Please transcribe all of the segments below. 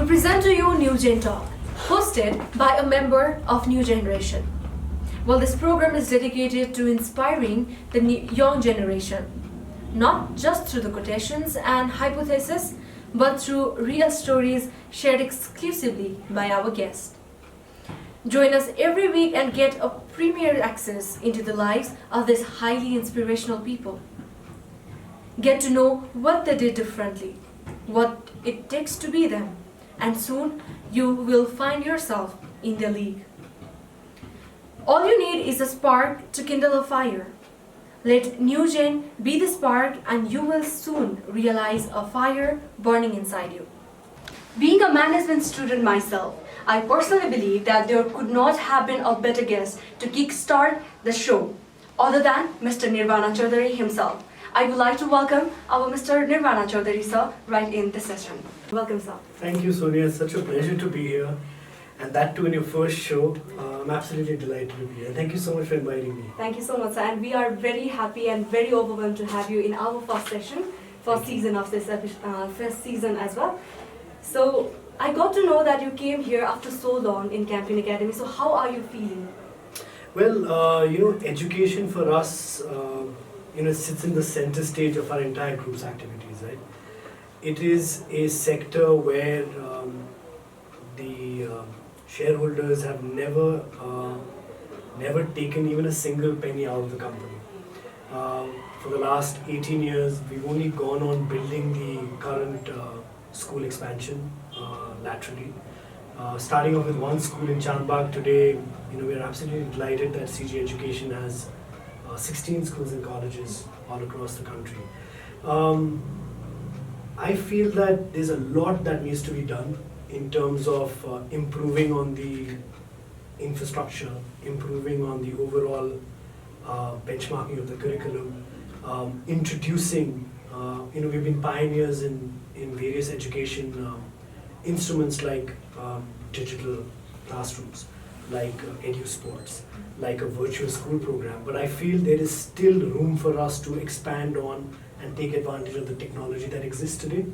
We present to you NewGen Talk, hosted by a member of New Generation. Well, this program is dedicated to inspiring the young generation, not just through the quotations and hypotheses, but through real stories shared exclusively by our guests. Join us every week and get a premier access into the lives of these highly inspirational people. Get to know what they did differently, what it takes to be them, and soon you will find yourself in the league. All you need is a spark to kindle a fire. Let NewGen be the spark and you will soon realize a fire burning inside you. Being a management student myself, I personally believe that there could not have been a better guest to kickstart the show other than Mr. Nirvana Chaudhary himself. I would like to welcome our Mr. Nirvana Chaudhary sir right in this session. Welcome sir. Thank you Sonia, it's such a pleasure to be here, and that too in your first show. I'm absolutely delighted to be here. Thank you so much for inviting me. Thank you so much sir, and we are very happy and very overwhelmed to have you in our first session, first season of this first season as well. So I got to know that you came here after so long in Campion Academy. So how are you feeling? Well, education for us, sits in the center stage of our entire group's activities, right? It is a sector where the shareholders have never taken even a single penny out of the company. For the last 18 years, we've only gone on building the current school expansion laterally. Starting off with one school in Chandbagh today, we are absolutely delighted that CG Education has 16 schools and colleges all across the country. I feel that there's a lot that needs to be done in terms of improving on the infrastructure, improving on the overall benchmarking of the curriculum, introducing, we've been pioneers in various education instruments like digital classrooms, like edu sports, like a virtual school program, but I feel there is still room for us to expand on and take advantage of the technology that exists today.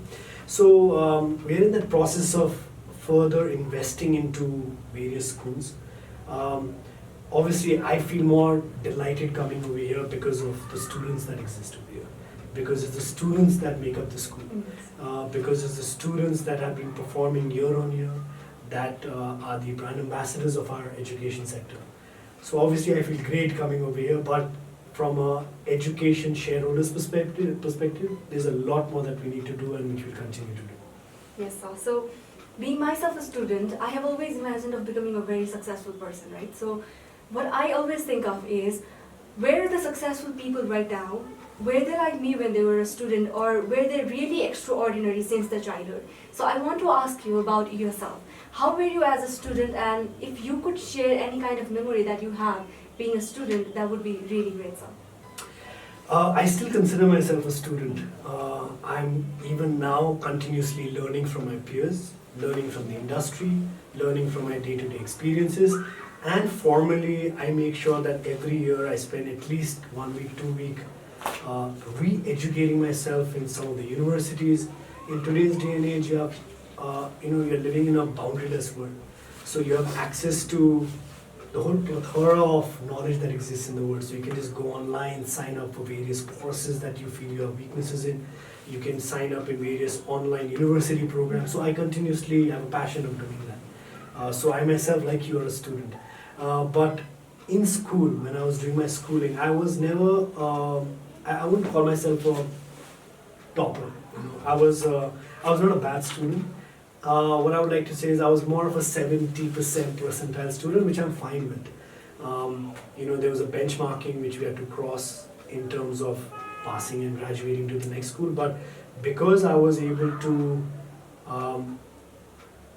So we're in that process of further investing into various schools. Obviously, I feel more delighted coming over here because of the students that exist over here, because it's the students that make up the school, because it's the students that have been performing year on year, that are the brand ambassadors of our education sector. So obviously I feel great coming over here, but from a education shareholders perspective, there's a lot more that we need to do and which we'll continue to do. Yes sir. So being myself a student, I have always imagined of becoming a very successful person, right? So what I always think of is, where are the successful people right now? Were they like me when they were a student, or were they really extraordinary since their childhood? So I want to ask you about yourself. How were you as a student, and if you could share any kind of memory that you have being a student, that would be really great, sir. I still consider myself a student. I'm even now continuously learning from my peers, learning from the industry, learning from my day-to-day experiences, and formally I make sure that every year I spend at least 1 week, 2 weeks re-educating myself in some of the universities. In today's day and age, you're living in a boundaryless world. So you have access to the whole plethora of knowledge that exists in the world. So you can just go online, sign up for various courses that you feel you have weaknesses in. You can sign up in various online university programs. So I continuously have a passion of doing that. So I myself, like you, are a student. But in school, when I was doing my schooling, I was never, I wouldn't call myself a topper. I was not a bad student. What I would like to say is I was more of a 70% percentile student, which I'm fine with. There was a benchmarking which we had to cross in terms of passing and graduating to the next school. But because I was able to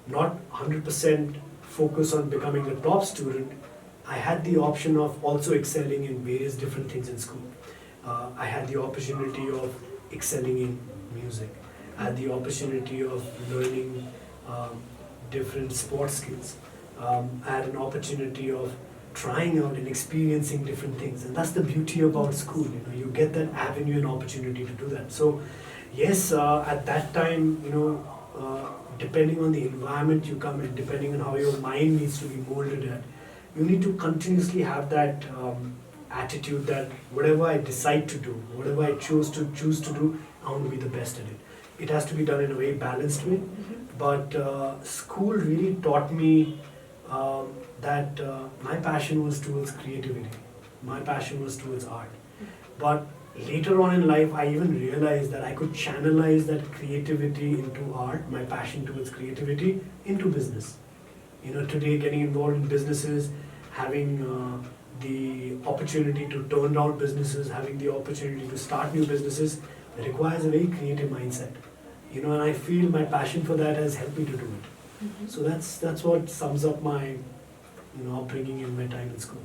not 100% focus on becoming a top student, I had the option of also excelling in various different things in school. I had the opportunity of excelling in music. I had the opportunity of learning different sports skills. I had an opportunity of trying out and experiencing different things, and that's the beauty about school. You get that avenue and opportunity to do that. So yes, at that time, depending on the environment you come in, depending on how your mind needs to be molded at, you need to continuously have that attitude that whatever I decide to do, whatever I choose to do, I want to be the best at it. It has to be done in a very balanced way. But school really taught me that my passion was towards creativity. My passion was towards art. But later on in life, I even realized that I could channelize that creativity into art, my passion towards creativity, into business. Today getting involved in businesses, having the opportunity to turn down businesses, having the opportunity to start new businesses, requires a very creative mindset. And I feel my passion for that has helped me to do it. So that's what sums up my upbringing in my time in school.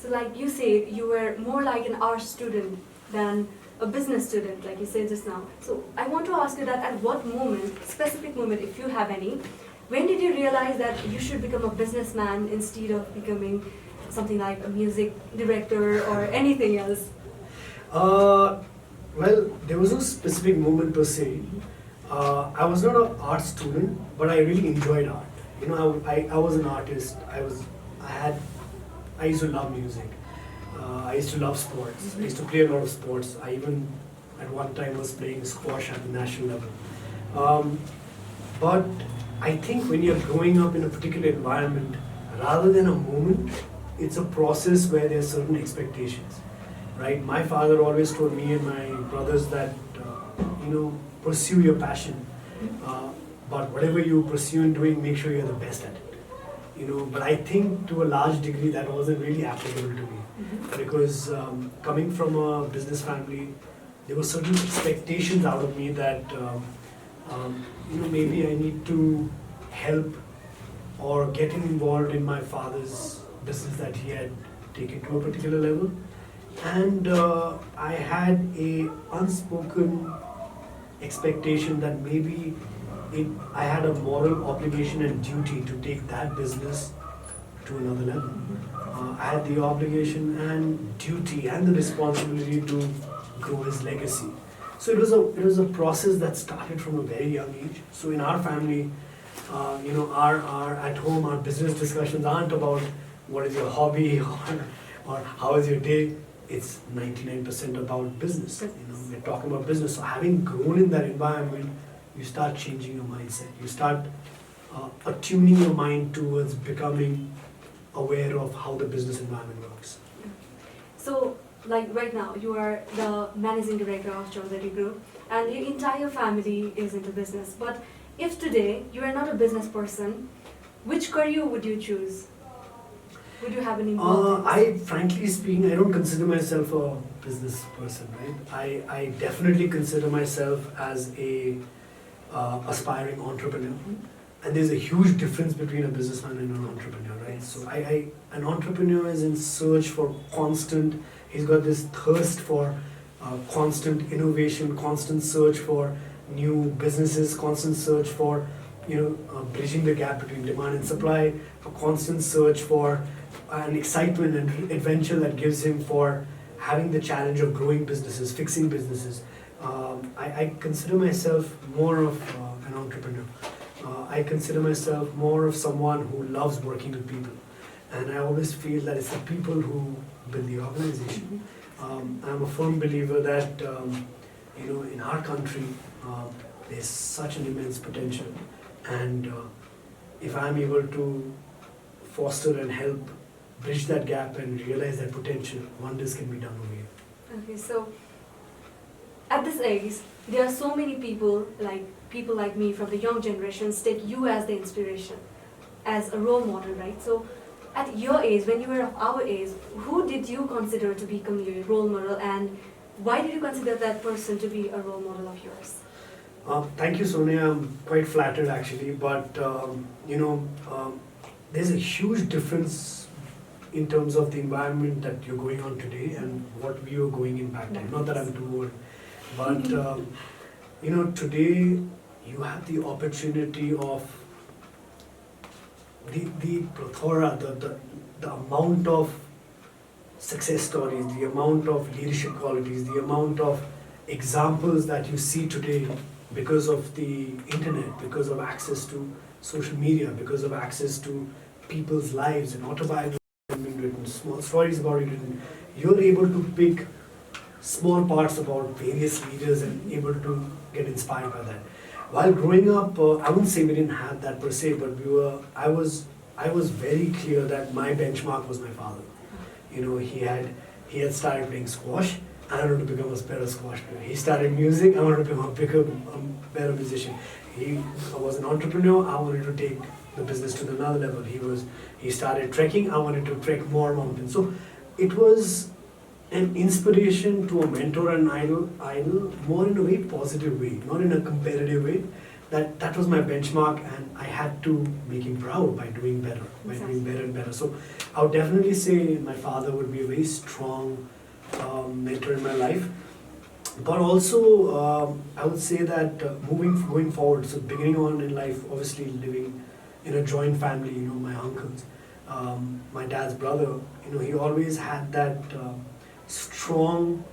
So like you said, you were more like an art student than a business student, like you said just now. So I want to ask you that at what moment, specific moment if you have any, when did you realize that you should become a businessman instead of becoming something like a music director or anything else? Well, there was no specific moment per se. I was not an art student, but I really enjoyed art. I was an artist. I used to love music. I used to love sports. I used to play a lot of sports. I even at one time was playing squash at the national level. But I think when you're growing up in a particular environment, rather than a moment, it's a process where there are certain expectations, right? My father always told me and my brothers that, pursue your passion, but whatever you pursue in doing, make sure you're the best at it. But I think to a large degree that wasn't really applicable to me, because coming from a business family, there were certain expectations out of me that, maybe I need to help or getting involved in my father's business that he had taken to a particular level. And I had a unspoken expectation that maybe I had a moral obligation and duty to take that business to another level. I had the obligation and duty and the responsibility to grow his legacy. So it was a process that started from a very young age. So in our family, our at home, our business discussions aren't about what is your hobby or how is your day. It's 99% about business. We're talking about business. So having grown in that environment, you start changing your mindset. You start attuning your mind towards becoming aware of how the business environment works. So, like right now, you are the managing director of Chaudhary Group, and your entire family is into business. But if today you are not a business person, which career would you choose? Would you have an involvement? Frankly speaking, I don't consider myself a business person, right? I definitely consider myself as a aspiring entrepreneur. And there's a huge difference between a businessman and an entrepreneur, right? So an entrepreneur is in search for constant, he's got this thirst for constant innovation, constant search for new businesses, constant search for, bridging the gap between demand and supply, a constant search for an excitement and adventure that gives him for having the challenge of growing businesses, fixing businesses. I consider myself more of an entrepreneur. I consider myself more of someone who loves working with people. And I always feel that it's the people who build the organization. I'm a firm believer that, in our country, there's such an immense potential. And if I'm able to foster and help bridge that gap and realize that potential, wonders can be done over here. Okay, so at this age, there are so many people like me from the young generations take you as the inspiration, as a role model, right? So at your age, when you were of our age, who did you consider to become your role model, and why did you consider that person to be a role model of yours? Thank you, Sonia. I'm quite flattered actually, but there's a huge difference in terms of the environment that you're going on today and what we were going in back then. Not that I'm too old, but today you have the opportunity of the plethora, the amount of success stories, the amount of leadership qualities, the amount of examples that you see today because of the internet, because of access to social media, because of access to people's lives and autobiographies have been written, small stories about it written, you're able to pick small parts about various leaders and able to get inspired by that. While growing up, I wouldn't say we didn't have that per se, but I was very clear that my benchmark was my father. You know, he had started playing squash. I wanted to become a better squash player. He started music. I wanted to become a better musician. He was an entrepreneur. I wanted to take the business to another level. He started trekking. I wanted to trek more mountains. So it was an inspiration to a mentor and idol more in a very positive way, not in a competitive way. That was my benchmark, and I had to make him proud by doing better, doing better and better. So I would definitely say my father would be a very strong mentor in my life. But also, I would say that going forward, so beginning on in life, obviously living in a joint family, you know, my uncles, my dad's brother, you know, he always had that strong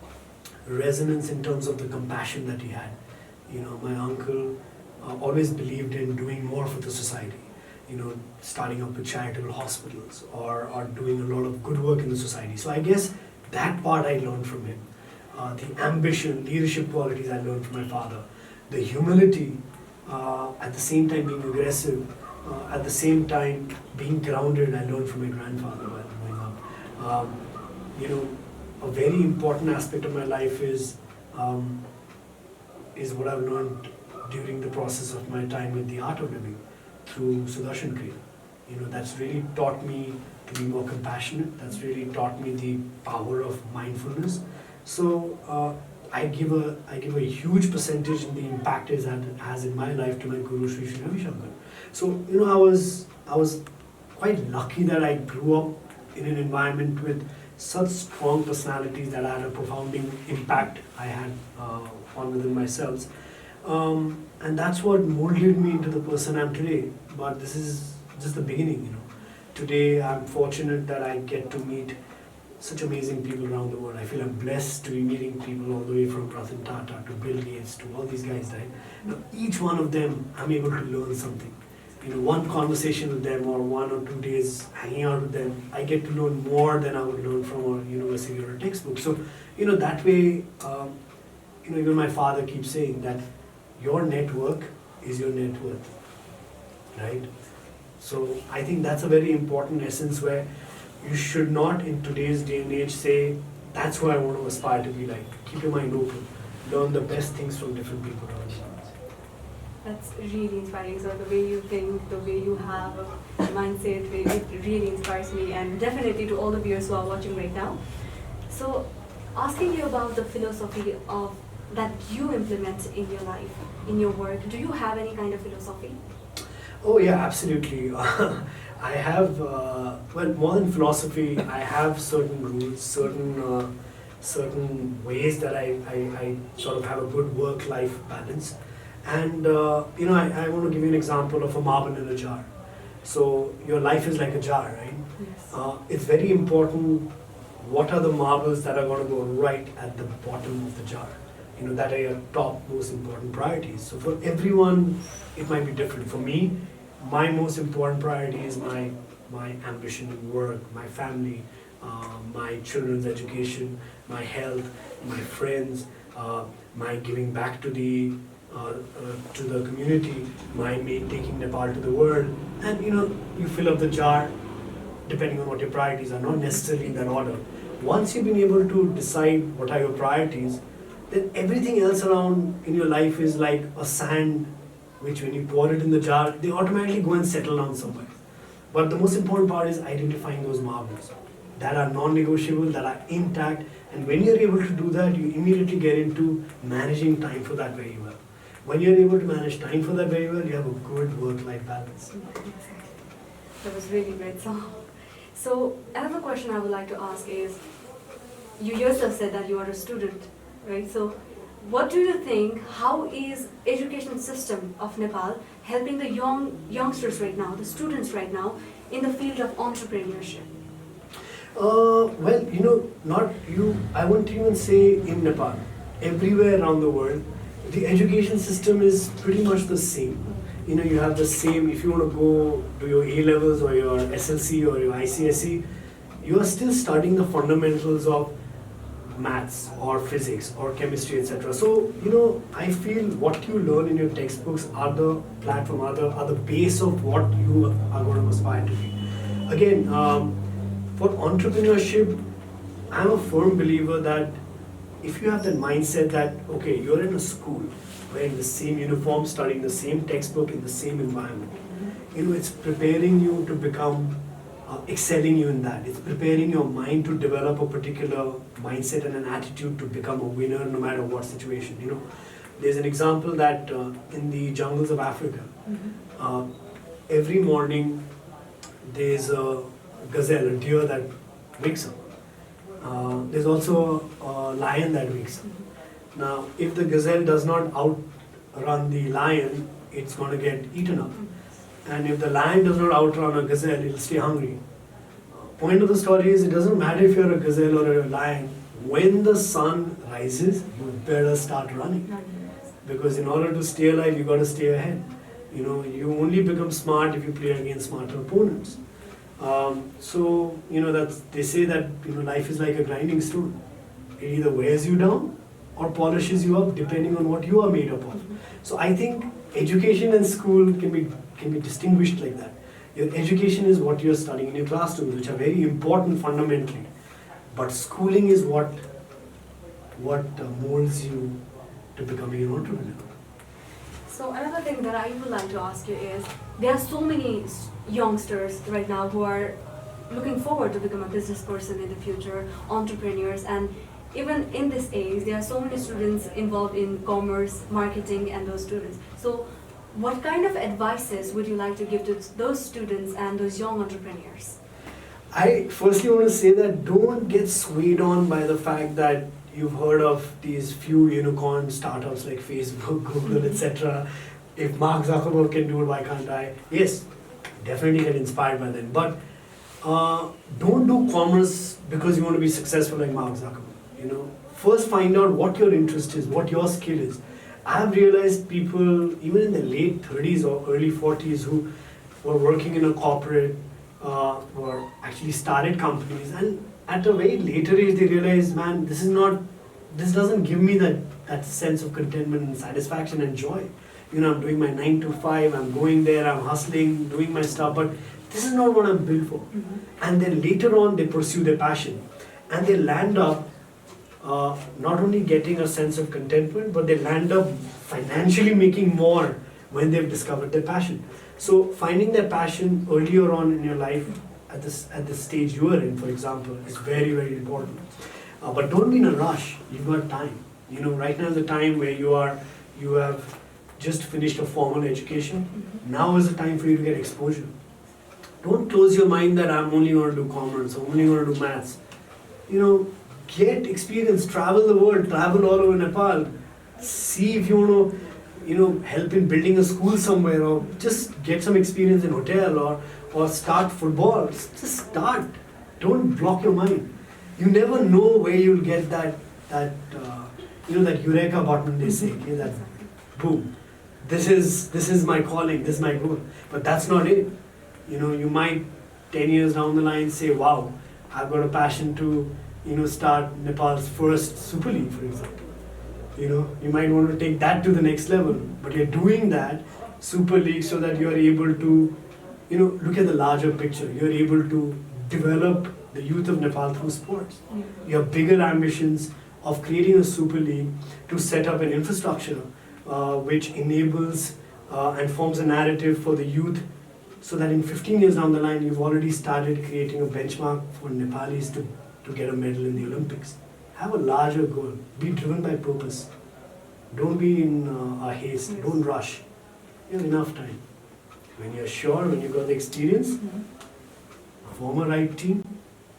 resonance in terms of the compassion that he had. You know, my uncle always believed in doing more for the society, you know, starting up with charitable hospitals or doing a lot of good work in the society. So I guess that part I learned from him. The ambition, leadership qualities I learned from my father. The humility, at the same time being aggressive, at the same time being grounded, I learned from my grandfather while growing up. You know, a very important aspect of my life is what I've learned during the process of my time with the art of living through Sudarshan Kriya. You know, that's really taught me to be more compassionate. That's really taught me the power of mindfulness. So I give a huge percentage in the impact it has in my life to my guru Sri Sri Ravi Shankar. So you know, I was quite lucky that I grew up in an environment with such strong personalities that had a profound impact I had on within myself. And that's what molded me into the person I'm today. But this is just the beginning, you know. Today I'm fortunate that I get to meet such amazing people around the world. I feel I'm blessed to be meeting people all the way from Ratan Tata to Bill Gates to all these guys, right? Now, each one of them, I'm able to learn something. You know, one conversation with them or 1 or 2 days hanging out with them, I get to learn more than I would learn from a university or a textbook. So, you know, that way, you know, even my father keeps saying that your network is your net worth, right? So I think that's a very important essence where you should not in today's day and age say, that's who I want to aspire to be like. Keep your mind open. Learn the best things from different people around you. That's really inspiring. So the way you think, the way you have a mindset, it really inspires me, and definitely to all the viewers who are watching right now. So asking you about the philosophy of that you implement in your life, in your work, do you have any kind of philosophy? Oh yeah, absolutely. I have, well, more than philosophy, I have certain rules, certain ways that I sort of have a good work-life balance. And you know, I want to give you an example of a marble in a jar. So your life is like a jar, right? Yes. It's very important what are the marbles that are going to go right at the bottom of the jar. You know, that are your top most important priorities. So for everyone, it might be different. For me, my most important priority is my ambition in work, my family, my children's education, my health, my friends, my giving back to the community, my taking Nepal to the world. And you know, you fill up the jar depending on what your priorities are, not necessarily in that order. Once you've been able to decide what are your priorities, then everything else around in your life is like a sand which when you pour it in the jar, they automatically go and settle down somewhere. But the most important part is identifying those marbles that are non-negotiable, that are intact, and when you're able to do that, you immediately get into managing time for that very well. When you're able to manage time for that very well, you have a good work-life balance. Exactly. That was really great. So another question I would like to ask is, you yourself said that you are a student, right? So what do you think, how is education system of Nepal helping the youngsters right now, the students right now, in the field of entrepreneurship? Well, you know, I wouldn't even say in Nepal. Everywhere around the world, The education system is pretty much the same. You know, you have the same, if you want to go do your A levels or your SLC or your ICSE, you are still studying the fundamentals of maths or physics or chemistry, etc. So, you know, I feel what you learn in your textbooks are the platform, are the base of what you are going to aspire to be. Again, for entrepreneurship, I'm a firm believer that if you have that mindset that, okay, you're in a school, wearing the same uniform, studying the same textbook in the same environment, you know, it's preparing you to become, excelling you in that. It's preparing your mind to develop a particular mindset and an attitude to become a winner no matter what situation. You know, there's an example that in the jungles of Africa, every morning there's a gazelle, a deer that wakes up. There's also a lion that wakes up. Now, if the gazelle does not outrun the lion, it's going to get eaten up. And if the lion does not outrun a gazelle, it'll stay hungry. Point of the story is, it doesn't matter if you're a gazelle or a lion. When the sun rises, you better start running. Because in order to stay alive, you got to stay ahead. You know, you only become smart if you play against smarter opponents. So, you know, they say that, you know, life is like a grinding stone. It either wears you down or polishes you up, depending on what you are made up of. So I think education and school can be distinguished like that. Your education is what you're studying in your classrooms, which are very important fundamentally. But schooling is what molds you to becoming an entrepreneur. So another thing that I would like to ask you is, there are so many youngsters right now who are looking forward to become a business person in the future, entrepreneurs, and even in this age, there are so many students involved in commerce, marketing, and those students. So what kind of advices would you like to give to those students and those young entrepreneurs? I firstly want to say that don't get swayed on by the fact that you've heard of these few unicorn startups like Facebook, Google, etc. If Mark Zuckerberg can do it, why can't I? Yes, definitely get inspired by them. But don't do commerce because you want to be successful like Mark Zuckerberg. You know, first find out what your interest is, what your skill is. I have realized people, even in their late 30s or early 40s, who were working in a corporate, or actually started companies, and at a very later age they realize, man, this doesn't give me that sense of contentment and satisfaction and joy. You know, I'm doing my 9 to 5, I'm going there, I'm hustling, doing my stuff, but this is not what I'm built for. And then later on they pursue their passion, and they land up not only getting a sense of contentment, but they land up financially making more when they've discovered their passion. So finding that passion earlier on in your life, at the stage you are in, for example, is very, very important. But don't be in a rush. You've got time. You know, right now is the time where you have just finished a formal education. Now is the time for you to get exposure. Don't close your mind that I'm only going to do commerce, I'm only going to do maths. You know, get experience, travel the world, travel all over Nepal. See if you want to, you know, help in building a school somewhere, or just get some experience in hotel, or start football. Just start. Don't block your mind. You never know where you'll get that you know, that eureka button they say, okay, that boom. This is my calling, this is my goal. But that's not it. You know, you might 10 years down the line say, wow, I've got a passion to, you know, start Nepal's first Super League, for example. You know, you might want to take that to the next level, but you're doing that Super League so that you're able to, you know, look at the larger picture. You're able to develop the youth of Nepal through sports. You have bigger ambitions of creating a Super League to set up an infrastructure which enables and forms a narrative for the youth, so that in 15 years down the line, you've already started creating a benchmark for Nepalis to get a medal in the Olympics. Have a larger goal. Be driven by purpose. Don't be in a haste. Yes. Don't rush. You have enough time. When you're sure, when you've got the experience, form a right team,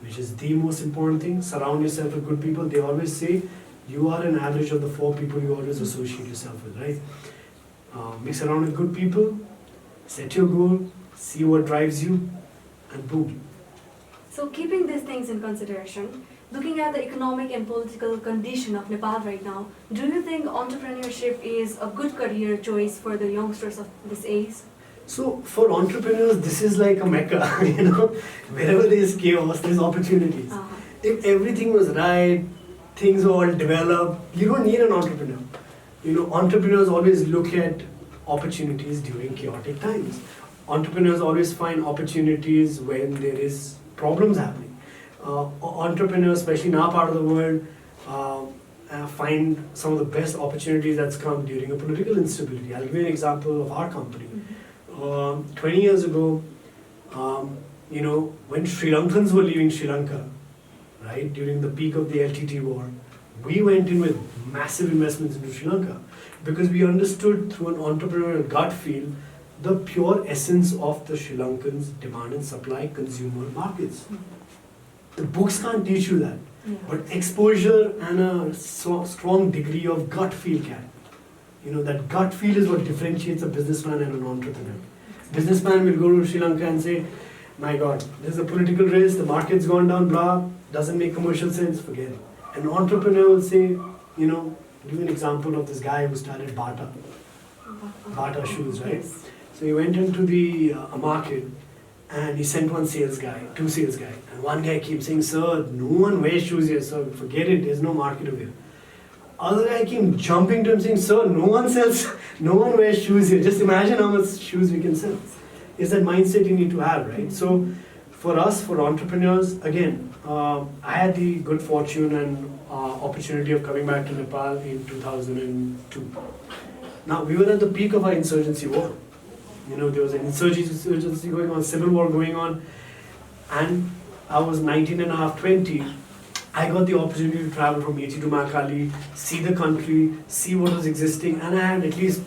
which is the most important thing. Surround yourself with good people. They always say you are an average of the 4 people you always associate yourself with, right? Mix around with good people, set your goal, see what drives you, and boom. So keeping these things in consideration, looking at the economic and political condition of Nepal right now, do you think entrepreneurship is a good career choice for the youngsters of this age? So for entrepreneurs, this is like a mecca, wherever there is chaos, there's opportunities. If everything was right, things are all developed, you don't need an entrepreneur. Entrepreneurs always look at opportunities during chaotic times. Entrepreneurs always find opportunities when there is problems happening. Entrepreneurs, especially in our part of the world, find some of the best opportunities that's come during a political instability. I'll give you an example of our company. 20 years ago, when Sri Lankans were leaving Sri Lanka, right, during the peak of the LTT war, we went in with massive investments into Sri Lanka because we understood through an entrepreneurial gut feel the pure essence of the Sri Lankans' demand and supply consumer markets. The books can't teach you that, but exposure and a strong degree of gut feel can. That gut feel is what differentiates a businessman and an entrepreneur. Businessman will go to Sri Lanka and say, my God, there's a political risk, the market's gone down, blah, doesn't make commercial sense, forget it. An entrepreneur will say, give you an example of this guy who started Bata shoes, right? Yes. So he went into the market and he sent two sales guy. And one guy came saying, sir, no one wears shoes here, sir, forget it, there's no market over here. Other guy came jumping to him saying, sir, no one wears shoes here. Just imagine how much shoes we can sell. It's that mindset you need to have, right? So for us, for entrepreneurs, again, I had the good fortune and opportunity of coming back to Nepal in 2002. Now, we were at the peak of our insurgency war. There was an insurgency going on, civil war going on, and I was 19 and a half, 20. I got the opportunity to travel from Yechi to Mahakali, see the country, see what was existing, and I had at least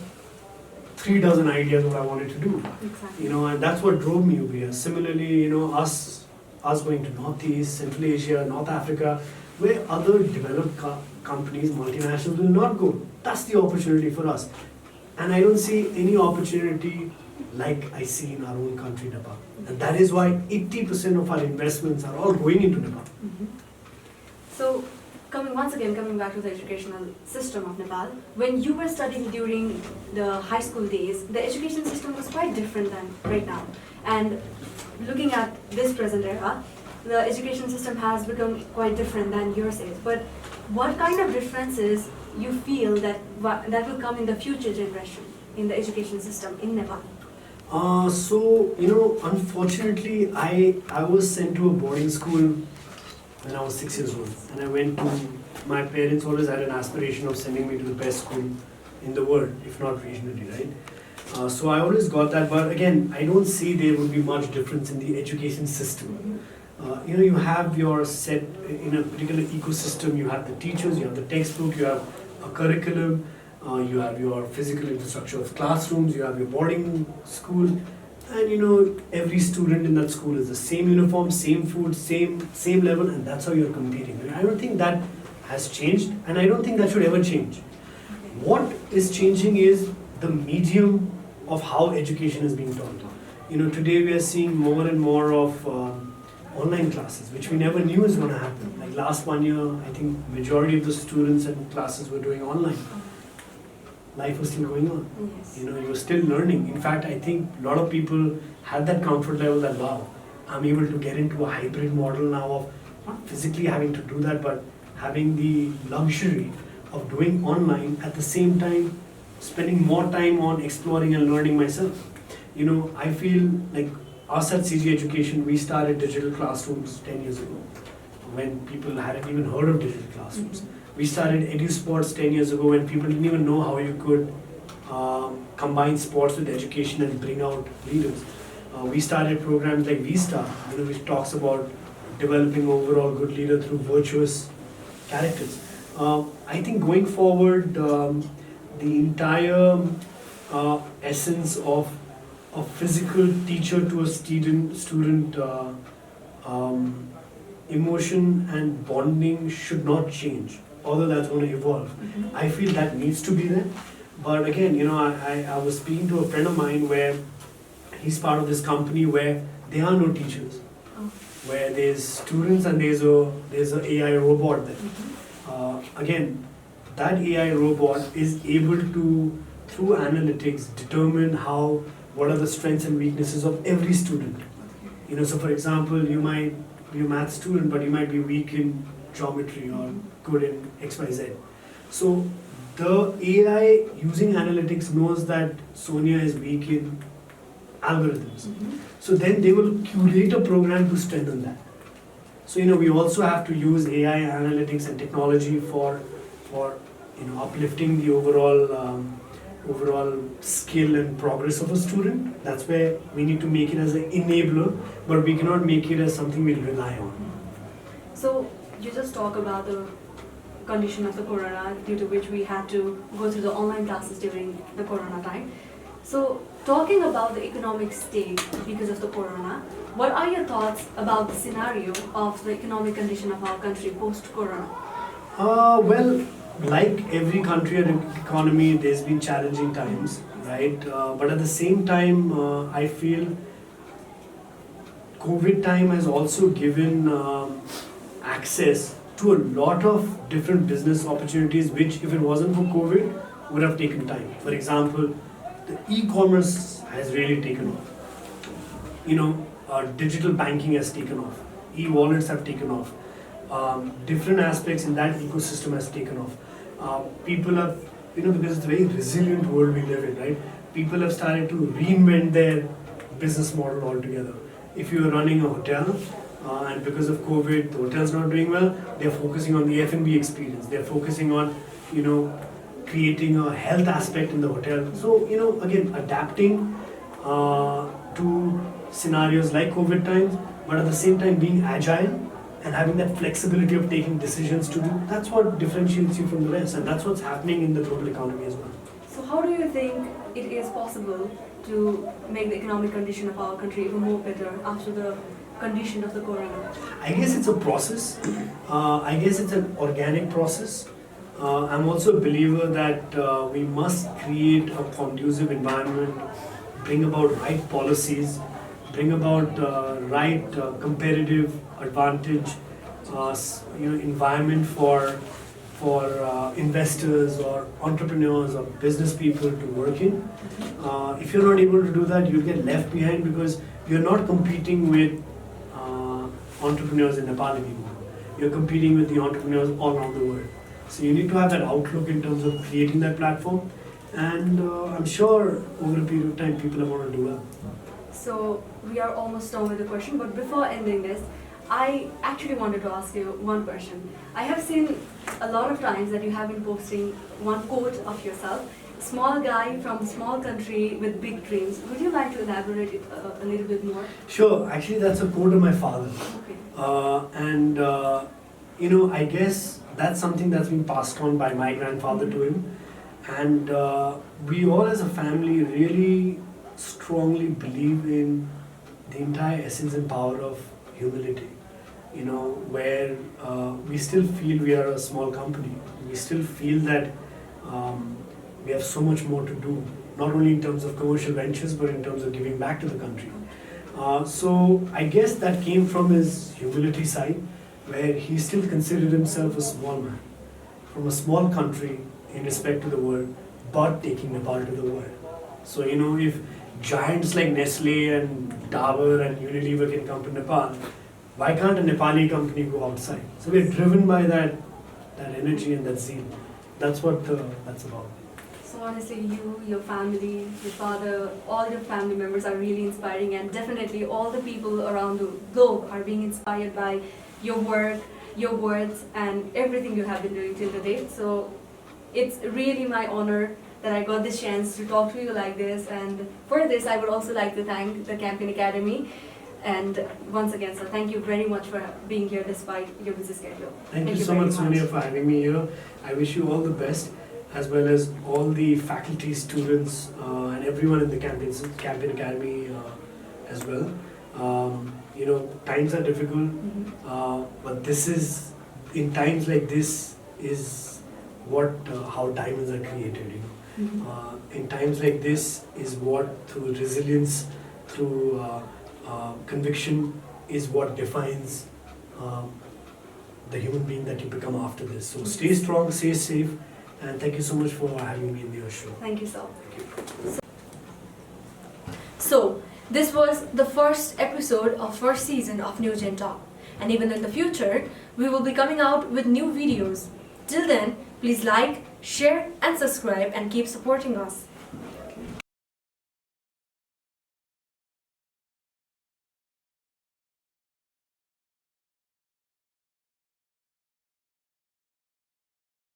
3 dozen ideas what I wanted to do. Exactly. And that's what drove me over here. Similarly, us going to Northeast, Central Asia, North Africa, where other developed companies, multinationals will not go. That's the opportunity for us. And I don't see any opportunity like I see in our own country, Nepal. And that is why 80% of our investments are all going into Nepal. So, coming back to the educational system of Nepal, when you were studying during the high school days, the education system was quite different than right now. And looking at this present era, the education system has become quite different than yours is. But what kind of differences you feel that will come in the future generation in the education system in Nepal? Unfortunately, I was sent to a boarding school when I was 6 years old, and my parents always had an aspiration of sending me to the best school in the world, if not regionally, right? So I always got that, but again, I don't see there would be much difference in the education system. You have your set in a particular ecosystem, you have the teachers, you have the textbook, you have a curriculum, you have your physical infrastructure of classrooms, you have your boarding school, and every student in that school is the same uniform, same food, same level, and that's how you're competing. I don't think that has changed, and I don't think that should ever change. What is changing is the medium of how education is being taught. Today we are seeing more and more of online classes, which we never knew was going to happen. Like last 1 year, I think majority of the students and classes were doing online. Life was still going on. Yes. You were still learning. In fact, I think a lot of people had that comfort level that, wow, I'm able to get into a hybrid model now of not physically having to do that, but having the luxury of doing online at the same time, spending more time on exploring and learning myself. I feel like us at CG Education, we started digital classrooms 10 years ago when people hadn't even heard of digital classrooms. We started EduSports 10 years ago when people didn't even know how you could combine sports with education and bring out leaders. We started programs like V-Star, which talks about developing overall good leader through virtuous characters. I think going forward, the entire essence of a physical teacher to a student emotion and bonding should not change, although that's going to evolve. I feel that needs to be there. But again, I was speaking to a friend of mine where he's part of this company where there are no teachers. Oh. where there's students and there's a AI robot there. Again, that AI robot is able to, through analytics, determine what are the strengths and weaknesses of every student. So for example, you might be a math student, but you might be weak in geometry or good in XYZ. So the AI using analytics knows that Sonia is weak in algorithms. So then they will curate a program to strengthen that. So we also have to use AI analytics and technology for uplifting the overall skill and progress of a student. That's where we need to make it as an enabler, but we cannot make it as something we'll rely on. So you just talk about the condition of the corona due to which we had to go through the online classes during the corona time. So talking about the economic state because of the corona, what are your thoughts about the scenario of the economic condition of our country post-corona? Well, like every country and economy, there's been challenging times, right? But at the same time, I feel COVID time has also given access to a lot of different business opportunities, which if it wasn't for COVID, would have taken time. For example, the e-commerce has really taken off. Digital banking has taken off. E-wallets have taken off. Different aspects in that ecosystem has taken off. People have, because it's a very resilient world we live in, right? People have started to reinvent their business model altogether. If you're running a hotel, and because of COVID, the hotel's not doing well, they're focusing on the F&B experience. They're focusing on, creating a health aspect in the hotel. So, again, adapting to scenarios like COVID times, but at the same time being agile and having that flexibility of taking decisions to do, that's what differentiates you from the rest, and that's what's happening in the global economy as well. So how do you think it is possible to make the economic condition of our country even more better after the condition of the corona? I guess it's a process. I guess it's an organic process. I'm also a believer that we must create a conducive environment, bring about right policies, bring about right competitive advantage, environment for investors or entrepreneurs or business people to work in. If you're not able to do that, you'll get left behind because you're not competing with entrepreneurs in Nepal anymore. You're competing with the entrepreneurs all around the world. So you need to have that outlook in terms of creating that platform, and I'm sure over a period of time people are going to do well. So we are almost done with the question, but before ending this, I actually wanted to ask you one question. I have seen a lot of times that you have been posting one quote of yourself, small guy from small country with big dreams. Would you like to elaborate it a little bit more? Sure, actually that's a quote of my father. Okay. I guess that's something that's been passed on by my grandfather to him. And we all as a family really strongly believe in the entire essence and power of humility. Where we still feel we are a small company. We still feel that we have so much more to do, not only in terms of commercial ventures, but in terms of giving back to the country. So I guess that came from his humility side, where he still considered himself a small man, from a small country in respect to the world, but taking Nepal to the world. So if giants like Nestle and Dabur and Unilever can come to Nepal, why can't a Nepali company go outside? So we're driven by that energy and that zeal. That's what that's about. So honestly, you, your family, your father, all your family members are really inspiring, and definitely all the people around the globe are being inspired by your work, your words, and everything you have been doing till the date. So it's really my honor that I got this chance to talk to you like this, and for this I would also like to thank the Campion Academy. And once again, sir, thank you very much for being here despite your busy schedule. Thank you so much, Sonia, for having me here. I wish you all the best, as well as all the faculty, students, and everyone in the Campion Academy as well. Times are difficult, but in times like this is how diamonds are created. In times like this is what, through resilience, through conviction, is what defines the human being that you become after this. So stay strong, stay safe, and thank you so much for having me in your show. Thank you, sir. So, this was the first episode of first season of NewGen Talk. And even in the future, we will be coming out with new videos. Till then, please like, share and subscribe and keep supporting us.